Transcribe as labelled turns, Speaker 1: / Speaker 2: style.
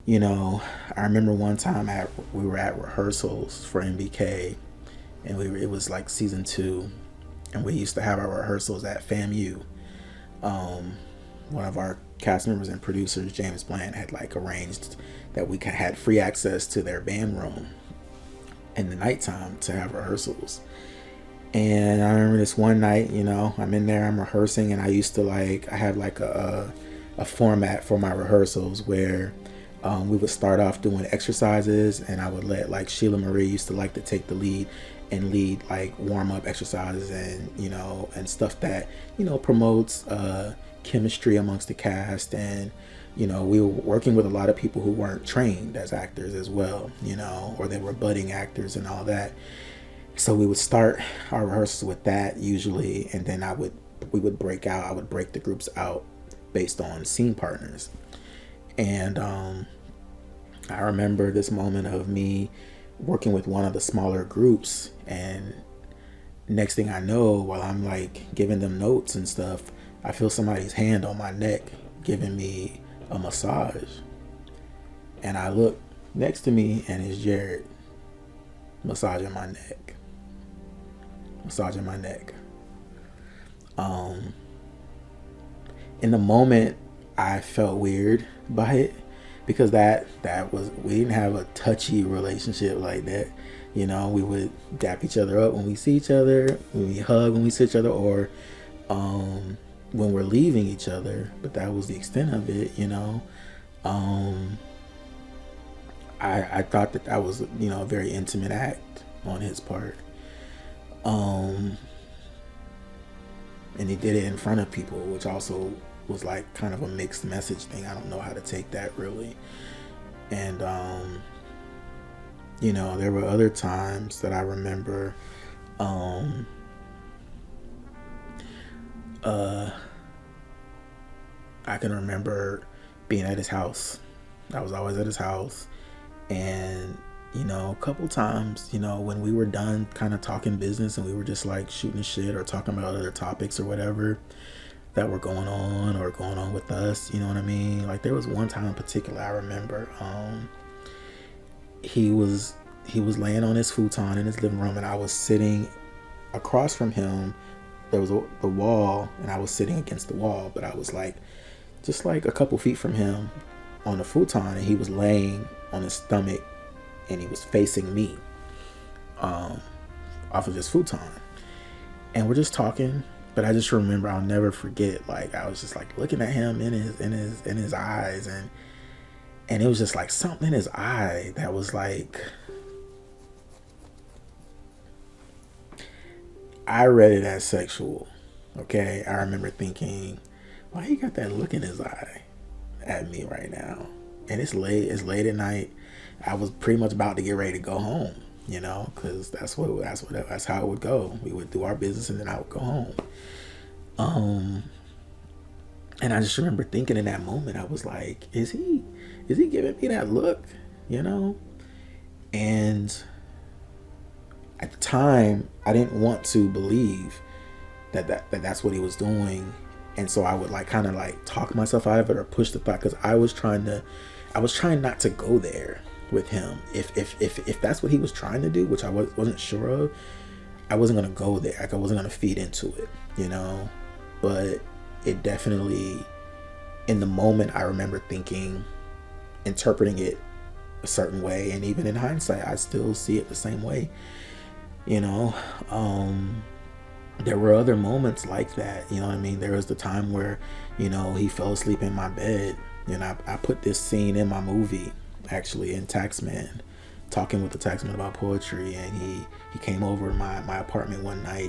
Speaker 1: I remember one time we were at rehearsals for MBK, and it was like season 2, and we used to have our rehearsals at FAMU. One of our cast members and producers, James Bland, had like arranged that we had free access to their band room in the nighttime to have rehearsals. And I remember this one night, I'm in there, I'm rehearsing, and I used to I had like a format for my rehearsals where we would start off doing exercises, and I would let like Sheila Marie used to like to take the lead and lead like warm up exercises and and stuff that promotes chemistry amongst the cast. And we were working with a lot of people who weren't trained as actors as well, or they were budding actors and all that. So we would start our rehearsals with that usually, and then we would break out. I would break the groups out based on scene partners. And I remember this moment of me working with one of the smaller groups, and next thing I know, while I'm like giving them notes and stuff, I feel somebody's hand on my neck giving me a massage. And I look next to me, and it's Jared massaging my neck. In the moment, I felt weird by it, because that was, we didn't have a touchy relationship like that. We would dap each other up when we see each other, when we hug when we see each other, or when we're leaving each other, but that was the extent of it. I thought that was a very intimate act on his part. And he did it in front of people, which also was like kind of a mixed message thing. I don't know how to take that really. And there were other times that I remember I can remember being at his house. I was always at his house, and a couple times, when we were done kind of talking business and we were just like shooting shit or talking about other topics or whatever that were going on with us, you know what I mean? Like there was one time in particular I remember he was laying on his futon in his living room, and I was sitting across from him. There was the wall, and I was sitting against the wall, but I was like just like a couple feet from him on the futon, and he was laying on his stomach and he was facing me off of his futon, and we're just talking. But I just remember, I'll never forget, like I was just like looking at him in his eyes, and it was just like something in his eye that was like, I read it as sexual. Okay, I remember thinking, why he got that look in his eye at me right now? And it's late at night. I was pretty much about to get ready to go home, because that's how it would go. We would do our business, and then I would go home. And I just remember thinking in that moment, I was like, is he giving me that look, And at the time, I didn't want to believe that's what he was doing. And so I would like kind of like talk myself out of it or push the thought, because I was trying not to go there with him. If that's what he was trying to do, which I wasn't sure of, I wasn't going to go there. Like I wasn't going to feed into it, but it definitely, in the moment, I remember interpreting it a certain way. And even in hindsight, I still see it the same way. There were other moments like that, There was the time where, he fell asleep in my bed, and I put this scene in my movie, actually, in Taxman, talking with the Taxman about poetry. And he came over my apartment one night,